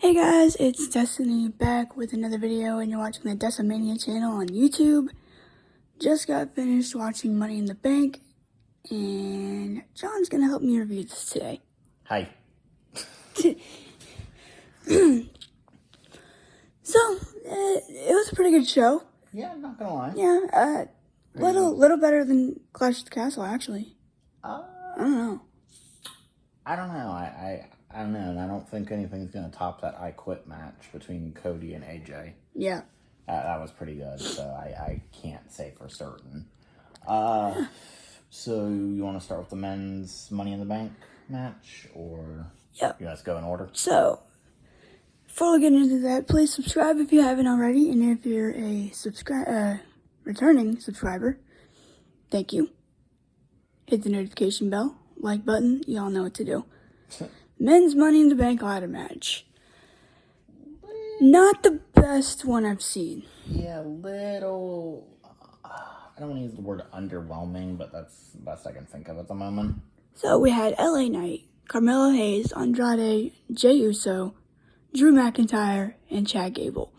Hey guys, it's Destiny back with another video, and you're watching the Decimania channel on YouTube. Just got finished watching Money in the Bank, and John's gonna help me review this today. Hi. So, it was a pretty good show. Yeah, I'm not gonna lie. Yeah, little better than Clash of the Castle, actually. I don't know. I don't know. I don't know, and I don't think anything's gonna top that I Quit match between Cody and AJ. Yeah. That was pretty good, so I can't say for certain. So you want to start with the men's Money in the Bank match, or Yep. you guys go in order? So, before we get into that, please subscribe if you haven't already, and if you're a returning subscriber, thank you. Hit the notification bell, like button, y'all know what to do. Men's Money in the Bank ladder match. Not the best one I've seen. Yeah, little. I don't want to use the word underwhelming, but that's the best I can think of at the moment. So we had LA Knight, Carmelo Hayes, Andrade, Jey Uso, Drew McIntyre, and Chad Gable.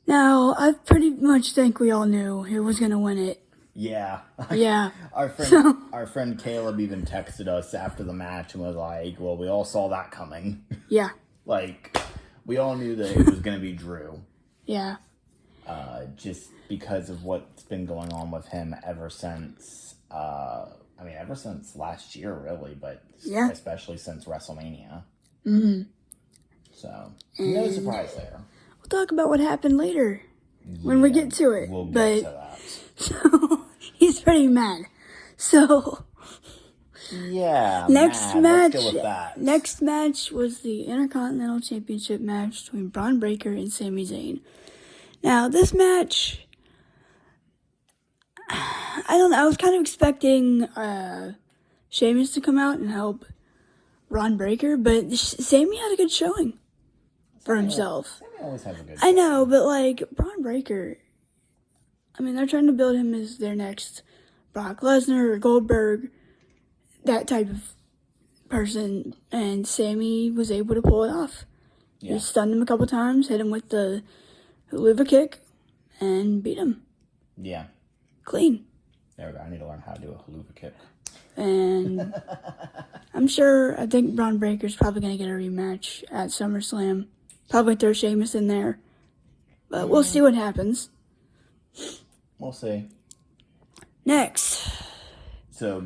Now, I pretty much think we all knew who was going to win it. Yeah. Yeah. Our friend Caleb even texted us after the match and was like, well, we all saw that coming. Yeah. Like, we all knew that it was going to be Drew. Yeah. Just because of what's been going on with him ever since, ever since last year, really, but yeah, especially since WrestleMania. Mm-hmm. So, no surprise there. We'll talk about what happened later when we get to it. We'll get to that. So, he's pretty mad. So, yeah, next match. Let's go with that. Next match was the Intercontinental Championship match between Braun Breaker and Sami Zayn. Now, this match, I don't know, I was kind of expecting Sheamus to come out and help Braun Breaker, but Sami had a good showing for himself. Sami always has a good I know, but like, Braun Breaker, they're trying to build him as their next Brock Lesnar or Goldberg, that type of person, and Sami was able to pull it off. Yeah. He stunned him a couple times, hit him with the Huluva kick, and beat him. Yeah. Clean. There we go. I need to learn how to do a Huluva kick. And I think Braun Breaker's probably going to get a rematch at SummerSlam. Probably throw Sheamus in there. But we'll see what happens. We'll see. Next. So,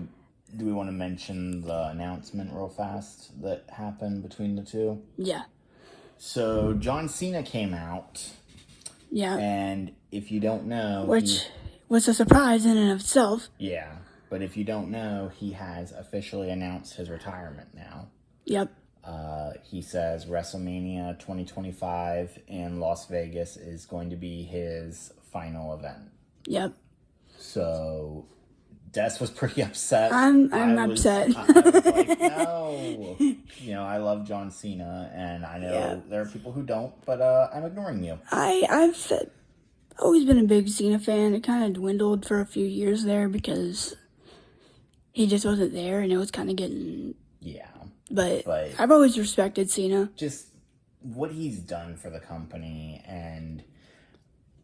do we want to mention the announcement real fast that happened between the two? Yeah. So, John Cena came out. Yeah. And if you don't know... Which was a surprise in and of itself. Yeah. But if you don't know, he has officially announced his retirement now. Yep. He says WrestleMania 2025 in Las Vegas is going to be his final event. Yep. So, Des was pretty upset. I'm upset. I was like, no. I love John Cena, and I know there are people who don't, but I'm ignoring you. I've always been a big Cena fan. It kind of dwindled for a few years there because he just wasn't there, and it was kind of getting... Yeah. But I've always respected Cena. Just what he's done for the company and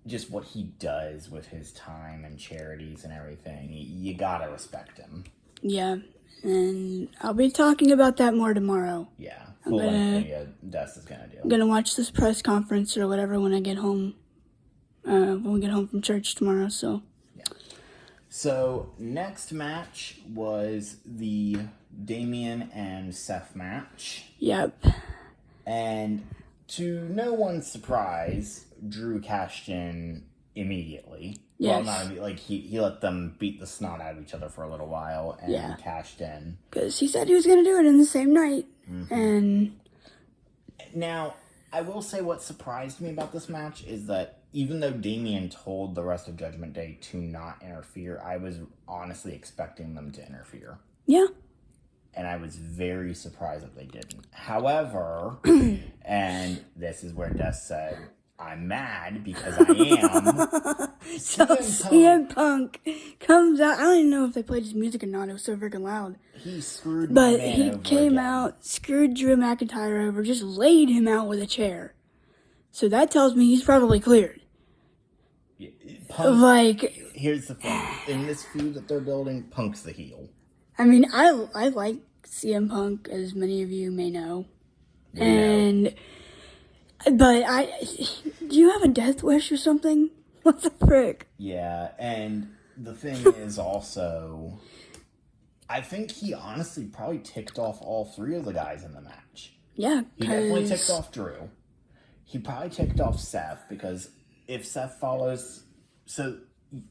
just what he does with his time and charities and everything. You gotta respect him. Yeah. And I'll be talking about that more tomorrow. Yeah. Des is gonna do. I'm gonna watch this press conference or whatever when I get home. When we get home from church tomorrow, so. Yeah. So, next match was the Damian and Seth match. Yep. And to no one's surprise, Drew cashed in immediately. Yes. Well, not he let them beat the snot out of each other for a little while and cashed in. Because he said he was going to do it in the same night. Mm-hmm. And now, I will say what surprised me about this match is that even though Damian told the rest of Judgment Day to not interfere, I was honestly expecting them to interfere. Yeah. And I was very surprised that they didn't. However, and this is where Des said, I'm mad because I am. So CM Punk comes out. I don't even know if they played his music or not. It was so freaking loud. He screwed my But man he over came again. out, screwed Drew McIntyre over, just laid him out with a chair. So that tells me he's probably cleared. Punk, Like, here's the thing. In this feud that they're building, Punk's the heel. I mean, I like CM Punk, as many of you may know. But do you have a death wish or something? What the frick? Yeah, and the thing is also, I think he honestly probably ticked off all three of the guys in the match. Yeah, He definitely ticked off Drew. He probably ticked off Seth, because if Seth follows... So,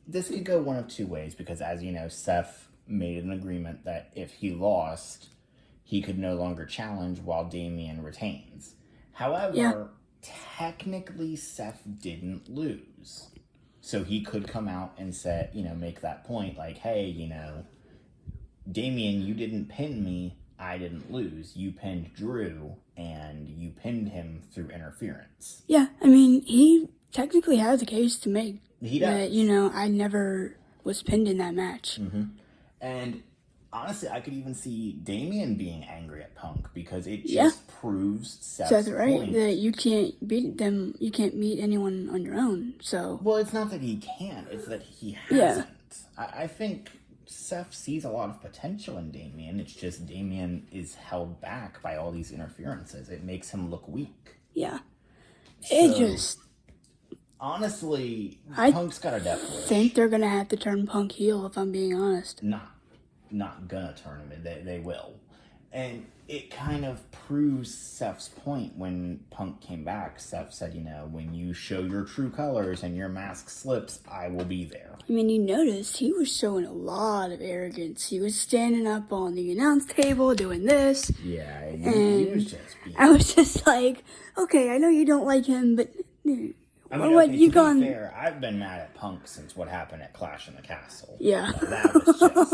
this could go one of two ways, because as you know, Seth made an agreement that if he lost, he could no longer challenge while Damian retains. However, technically Seth didn't lose. So he could come out and say, make that point, like, hey, Damian, you didn't pin me, I didn't lose. You pinned Drew, and you pinned him through interference. Yeah, I mean, he technically has a case to make. He does. That, I never was pinned in that match. Mm-hmm. And honestly, I could even see Damian being angry at Punk, because it just proves Seth's right, point. that you can't beat them, you can't beat anyone on your own, so... Well, it's not that he can't, it's that he hasn't. I think Seth sees a lot of potential in Damian, it's just Damian is held back by all these interferences. It makes him look weak. Yeah. So, honestly, Punk's got a death wish. I think they're gonna have to turn Punk heel, if I'm being honest. Not gonna turn him. They will. And it kind of proves Seth's point when Punk came back. Seth said, when you show your true colors and your mask slips, I will be there. I mean, you noticed he was showing a lot of arrogance. He was standing up on the announce table doing this. Yeah, he was just being... I was just like, okay, I know you don't like him, but... I mean, to be fair, I've been mad at Punk since what happened at Clash in the Castle. Yeah. That was just,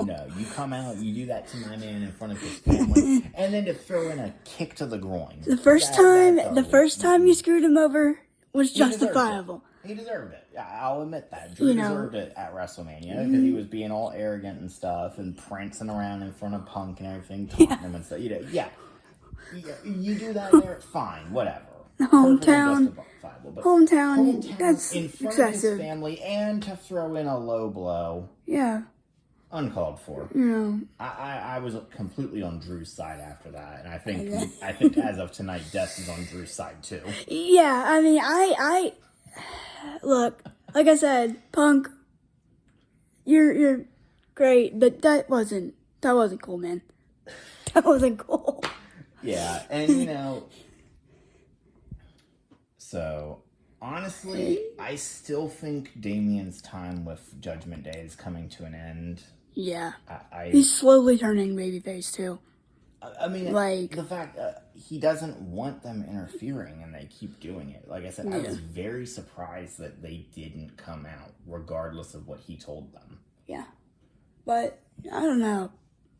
no. You come out, you do that to my man in front of his family, and then to throw in a kick to the groin. The first time you screwed him over was justifiable. He deserved it. I'll admit that. Drew deserved it at WrestleMania, because he was being all arrogant and stuff, and prancing around in front of Punk and everything, taunting him and stuff. You do that there, fine, whatever. Hometown, that's in front excessive. of his family, and to throw in a low blow. Yeah. Uncalled for. I was completely on Drew's side after that, and I think as of tonight, Des is on Drew's side too. Yeah, I mean, I look, like I said, Punk, you're great, but that wasn't cool, man. That wasn't cool. Yeah, and so, honestly, I still think Damian's time with Judgment Day is coming to an end. Yeah. He's slowly turning babyface, too. I mean, the fact he doesn't want them interfering, and they keep doing it. Like I said, I was very surprised that they didn't come out, regardless of what he told them. Yeah. But, I don't know.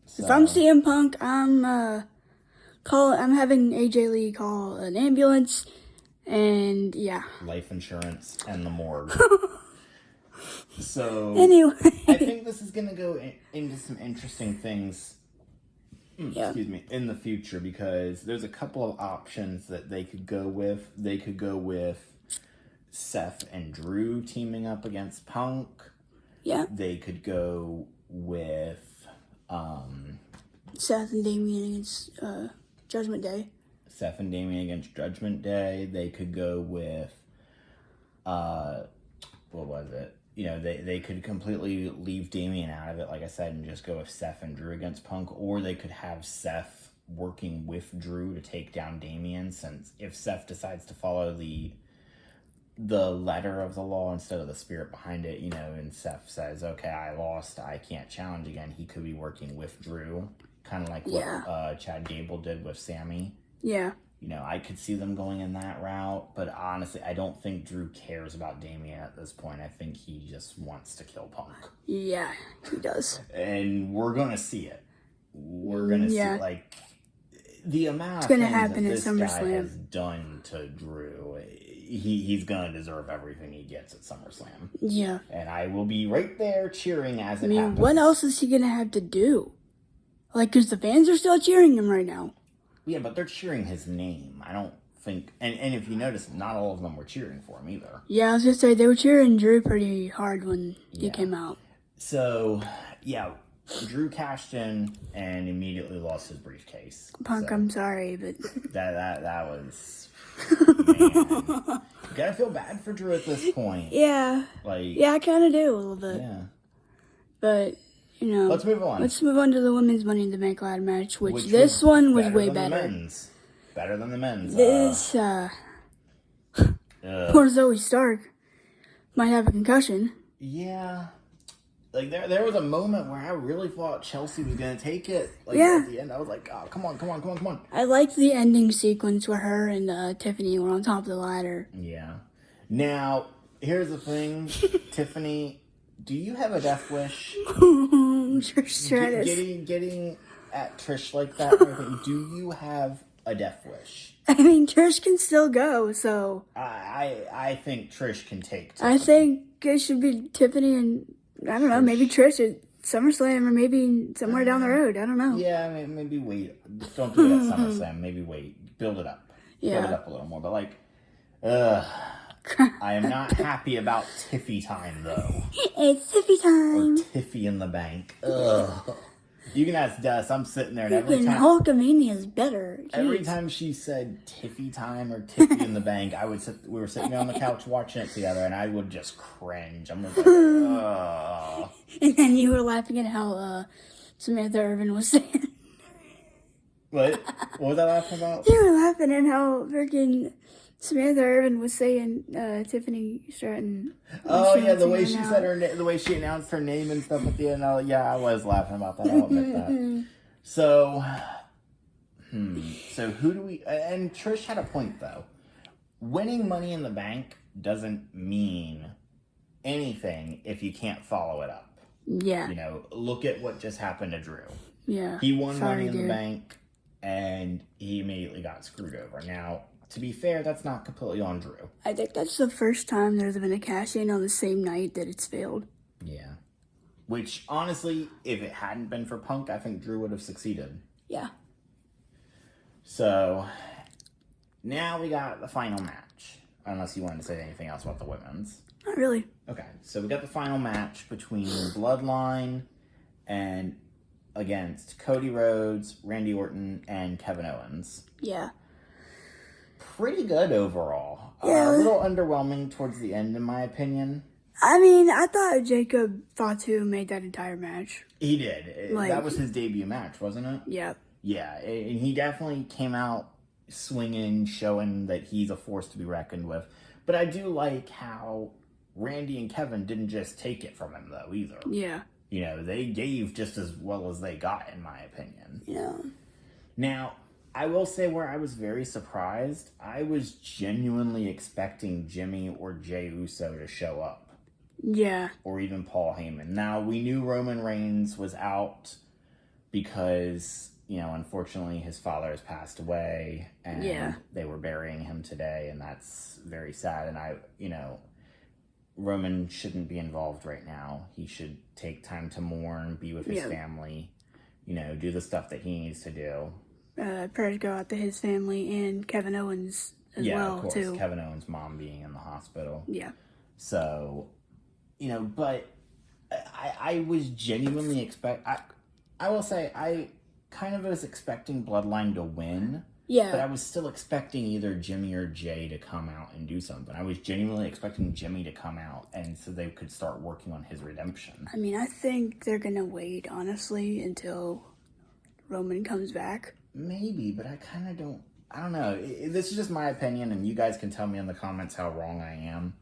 So, if I'm CM Punk, I'm having AJ Lee call an ambulance. And, life insurance and the morgue. So, anyway. I think this is going to go into some interesting things, in the future, because there's a couple of options that they could go with. They could go with Seth and Drew teaming up against Punk. Yeah. They could go with Seth and Damian against Judgment Day. Seth and Damian against Judgment Day. They could go with, what was it? They could completely leave Damian out of it, like I said, and just go with Seth and Drew against Punk. Or they could have Seth working with Drew to take down Damian, since if Seth decides to follow the letter of the law instead of the spirit behind it, and Seth says, okay, I lost, I can't challenge again, he could be working with Drew. Kind of like what Chad Gable did with Sammy. Yeah. I could see them going in that route, but honestly, I don't think Drew cares about Damian at this point. I think he just wants to kill Punk. Yeah, he does. And we're going to see it. We're going to see, the amount of things that this guy has done to Drew. he's gonna deserve everything he gets at SummerSlam. Yeah. And I will be right there cheering as it happens. What else is he gonna have to do? Like, because the fans are still cheering him right now. Yeah, but they're cheering his name. I don't think... And if you notice, not all of them were cheering for him either. Yeah, I was gonna say, they were cheering Drew pretty hard when he came out. So, yeah, Drew cashed in and immediately lost his briefcase. Punk, so, I'm sorry, but... That was... Man. You gotta feel bad for Drew at this point. Yeah. Yeah, I kind of do a little bit. Yeah. But... Let's move on. Let's move on to the women's Money in the Bank ladder match, which this one was way better. Better than the men's. This, poor Zoe Stark might have a concussion. Yeah. Like, there was a moment where I really thought Chelsea was going to take it. Like, yeah. At the end, I was like, oh, come on. I liked the ending sequence where her and Tiffany were on top of the ladder. Yeah. Now, here's the thing, Tiffany... Do you have a death wish? Trish Stratus. Getting at Trish like that, do you have a death wish? I mean, Trish can still go, so... I think Trish can take Tiffany. I think it should be Tiffany and, I don't know, maybe Trish at SummerSlam or maybe somewhere down the road. I don't know. Yeah, maybe wait. Don't do it at SummerSlam. Maybe wait. Build it up. Yeah. Build it up a little more. But, like, I am not happy about Tiffy time, though. It's Tiffy time. Or Tiffy in the Bank. Ugh. You can ask Dust. I'm sitting there and every time... Hulkamania is better. Jeez. Every time she said Tiffy time or Tiffy in the Bank, we were sitting there on the couch watching it together, and I would just cringe. I'm like, ugh. And then you were laughing at how Samantha Irvin was saying... What? What was I laughing about? You were laughing at how freaking... Samantha Irvin was saying Tiffany Stratton. Oh yeah, the way she said her name, the way she announced her name and stuff at the end. I was laughing about that. I'll admit that. So who do we? And Trish had a point though. Winning Money in the Bank doesn't mean anything if you can't follow it up. Yeah. Look at what just happened to Drew. Yeah. He won Money in the Bank, and he immediately got screwed over. Now. To be fair, that's not completely on Drew. I think that's the first time there's been a cash-in on the same night that it's failed. Yeah. Which, honestly, if it hadn't been for Punk, I think Drew would have succeeded. Yeah. So, now we got the final match. Unless you wanted to say anything else about the women's. Not really. Okay, so we got the final match between Bloodline and against Cody Rhodes, Randy Orton, and Kevin Owens. Yeah. Pretty good overall. Yeah. A little underwhelming towards the end, in my opinion. I mean, I thought Jacob Fatu made that entire match. He did. That was his debut match, wasn't it? Yeah. Yeah, and he definitely came out swinging, showing that he's a force to be reckoned with. But I do like how Randy and Kevin didn't just take it from him, though, either. Yeah. They gave just as well as they got, in my opinion. Yeah. Now... I will say where I was very surprised, I was genuinely expecting Jimmy or Jey Uso to show up. Yeah. Or even Paul Heyman. Now, we knew Roman Reigns was out because, unfortunately his father has passed away and they were burying him today, and that's very sad. And Roman shouldn't be involved right now. He should take time to mourn, be with his family, do the stuff that he needs to do. Prayers go out to his family and Kevin Owens as well, of course, too. Kevin Owens' mom being in the hospital. Yeah. So, but I was genuinely I will say, I kind of was expecting Bloodline to win. Yeah. But I was still expecting either Jimmy or Jay to come out and do something. I was genuinely expecting Jimmy to come out and so they could start working on his redemption. I mean, I think they're going to wait, honestly, until Roman comes back. Maybe, but I kind of don't... I don't know. This is just my opinion, and you guys can tell me in the comments how wrong I am.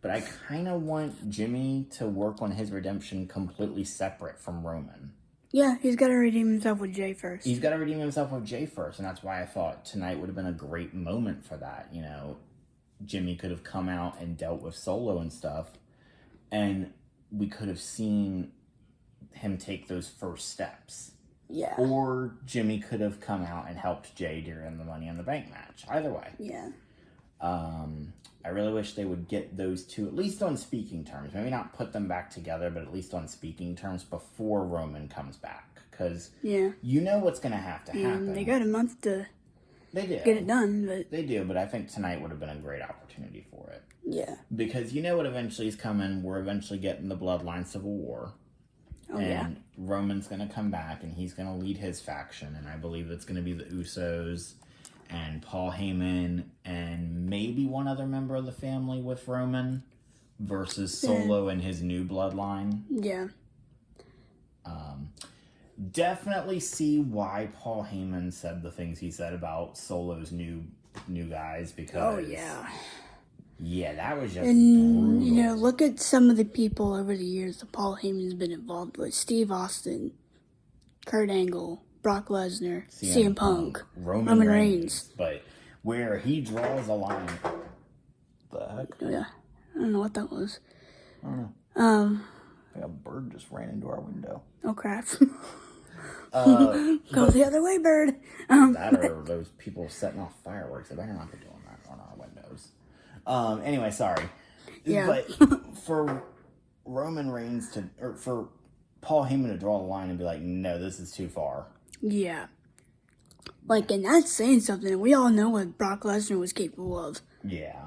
But I kind of want Jimmy to work on his redemption completely separate from Roman. Yeah, he's got to redeem himself with Jay first. He's got to redeem himself with Jay first, and that's why I thought tonight would have been a great moment for that. Jimmy could have come out and dealt with Solo and stuff, and we could have seen him take those first steps. Yeah. Or Jimmy could have come out and helped Jay during the Money in the Bank match. Either way. Yeah. I really wish they would get those two at least on speaking terms. Maybe not put them back together, but at least on speaking terms before Roman comes back. Because you know what's going to have to happen. They got a month to get it done. But they do, but I think tonight would have been a great opportunity for it. Yeah. Because you know what eventually is coming. We're eventually getting the Bloodline Civil War. Oh, and Roman's going to come back, and he's going to lead his faction. And I believe it's going to be the Usos and Paul Heyman and maybe one other member of the family with Roman versus Solo and his new bloodline. Yeah. Definitely see why Paul Heyman said the things he said about Solo's new guys, because that was just brutal. You know, look at some of the people over the years that Paul Heyman's been involved with: Steve Austin, Kurt Angle, Brock Lesnar, CM Punk, Roman Reigns. But where he draws a line, the heck? Yeah, I don't know what that was. I don't know. A bird just ran into our window. Oh crap! Go the other way, bird. That or those people setting off fireworks. They better not be doing that on our windows. Anyway, sorry. Yeah. But for Roman Reigns or for Paul Heyman to draw the line and be like, no, this is too far. Yeah. Like, and that's saying something. We all know what Brock Lesnar was capable of. Yeah.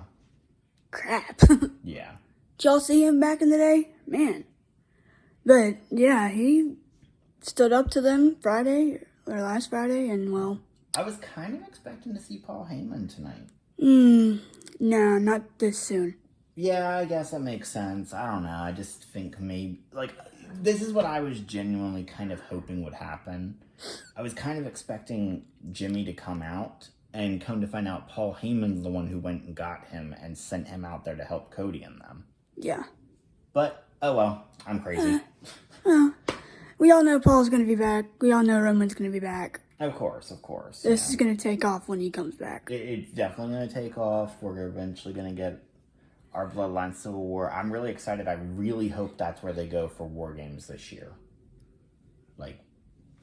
Crap. Yeah. Did y'all see him back in the day? Man. But, yeah, he stood up to them last Friday, and, well... I was kind of expecting to see Paul Heyman tonight. No, not this soon. Yeah, I guess that makes sense. I don't know. I just think maybe... Like, this is what I was genuinely kind of hoping would happen. I was kind of expecting Jimmy to come out, and come to find out Paul Heyman's the one who went and got him and sent him out there to help Cody and them. Yeah. But, oh well, I'm crazy. We all know Paul's going to be back. We all know Roman's going to be back. Of course. This is going to take off when he comes back. It's definitely going to take off. We're eventually going to get our Bloodline Civil War. I'm really excited. I really hope that's where they go for War Games this year. Like,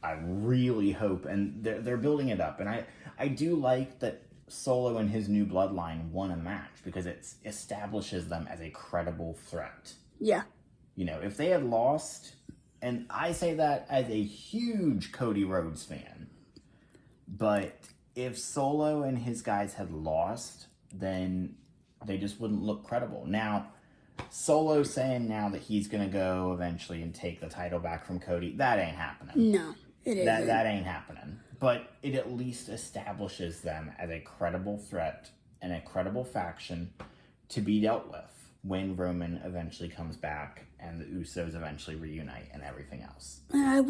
I really hope. And they're building it up. And I do like that Solo and his new bloodline won a match, because it establishes them as a credible threat. Yeah. You know, if they had lost... And I say that as a huge Cody Rhodes fan. But if Solo and his guys had lost, then they just wouldn't look credible. Now, Solo saying now that he's going to go eventually and take the title back from Cody, that ain't happening. No, it isn't. That ain't happening. But it at least establishes them as a credible threat and a credible faction to be dealt with when Roman eventually comes back and the Usos eventually reunite and everything else. What I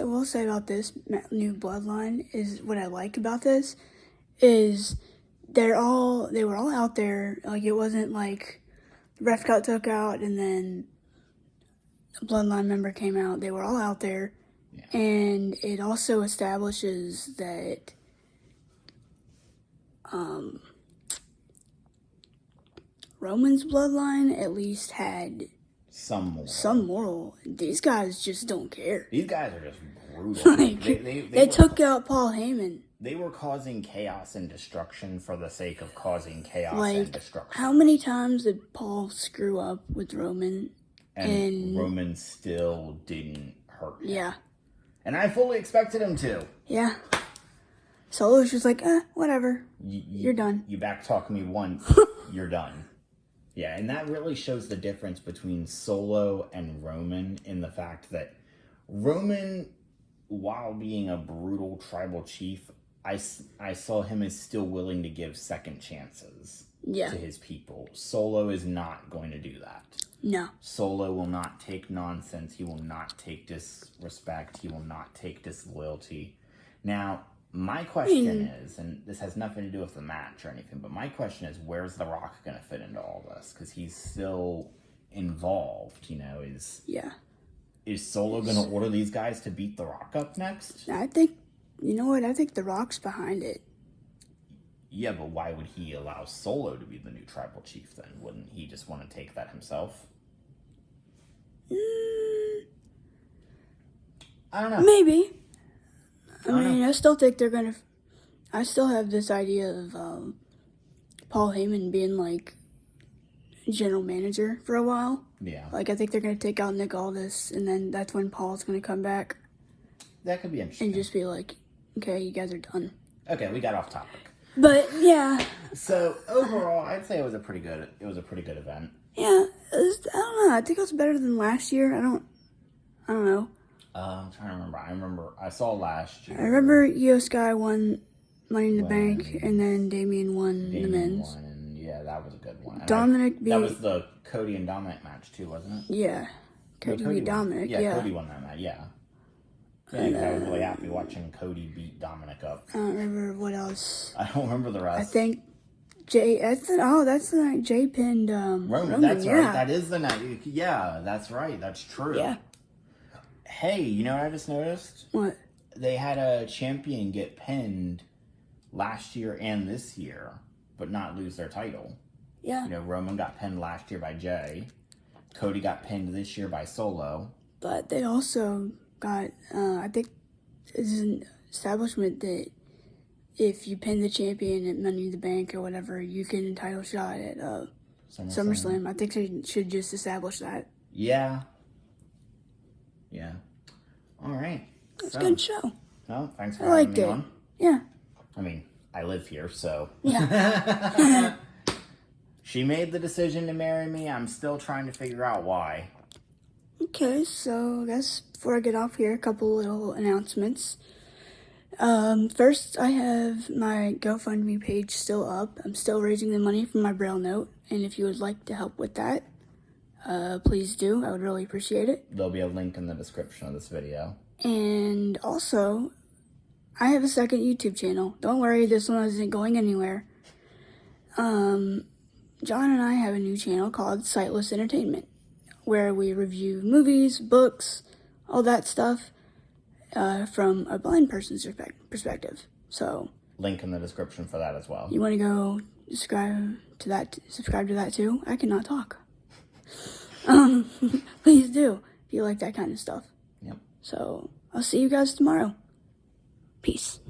will say about this new bloodline is, what I like about this is they were all out there. Like, it wasn't like the ref got took out and then a bloodline member came out. They were all out there. Yeah. And it also establishes that Roman's bloodline at least had some moral. These guys just don't care. These guys are just brutal. They took out Paul Heyman. They were causing chaos and destruction for the sake of causing chaos and destruction. How many times did Paul screw up with Roman? And Roman still didn't hurt him. Yeah. And I fully expected him to. Yeah. Solo's just like, whatever. You're done. You backtalk me once, you're done. Yeah, and that really shows the difference between Solo and Roman, in the fact that Roman, while being a brutal tribal chief, I saw him as still willing to give second chances to his people. Solo is not going to do that. No. Solo will not take nonsense. He will not take disrespect. He will not take disloyalty. Now, my question is, and this has nothing to do with the match or anything, but my question is, where's The Rock going to fit into all this? Because he's still involved, you know, Is Solo going to order these guys to beat The Rock up next? I think, you know what, I think The Rock's behind it. Yeah, but why would he allow Solo to be the new tribal chief then? Wouldn't he just want to take that himself? I don't know. Maybe. I mean, I still think they're going to... I still have this idea of Paul Heyman being like general manager for a while. Yeah. Like I think they're gonna take out Nick Aldis, and then that's when Paul's gonna come back That could be interesting. and just be like, "Okay, you guys are done." Okay, we got off topic. But yeah, So overall, I'd say it was a pretty good event. yeah. I don't know. I think it was better than last year. I don't know. I'm trying to remember. I saw last year. I remember Io Sky won Money in the Bank, and then Damian won the men's. Won, and yeah, that was a good one. And Dominic beat. That was the Cody and Dominic match too, wasn't it? Yeah. Cody beat Dominic. Yeah. Cody won that match. Yeah. Yeah, 'cause I was really happy watching Cody beat Dominic up. I don't remember what else. I don't remember the rest. I think Jay. That's the night Jay pinned Roman. That's yeah. right. That is the night. Yeah, that's right. That's true. Yeah. Hey, you know what I just noticed? What? They had a champion get pinned last year and this year, but not lose their title. Yeah. You know, Roman got pinned last year by Jay. Cody got pinned this year by Solo. But they also got, I think, it's an establishment that if you pin the champion at Money in the Bank or whatever, you get a title shot at SummerSlam. I think they should just establish that. Yeah. Yeah. All right. It's a good show. Well, thanks for I having liked me it. on. Yeah. I mean, I live here, so. Yeah. She made the decision to marry me. I'm still trying to figure out why. Okay, so I guess before I get off here, a couple little announcements. First, I have my GoFundMe page still up. I'm still raising the money for my Braille note, and if you would like to help with that, please do. I would really appreciate it. There'll be a link in the description of this video. And also, I have a second YouTube channel. Don't worry, this one isn't going anywhere. John and I have a new channel called Sightless Entertainment, where we review movies, books, all that stuff from a blind person's perspective. So, Link in the description for that as well. you want to go subscribe to that too? I cannot talk. Please do if you like that kind of stuff. Yep. So, I'll see you guys tomorrow. Peace.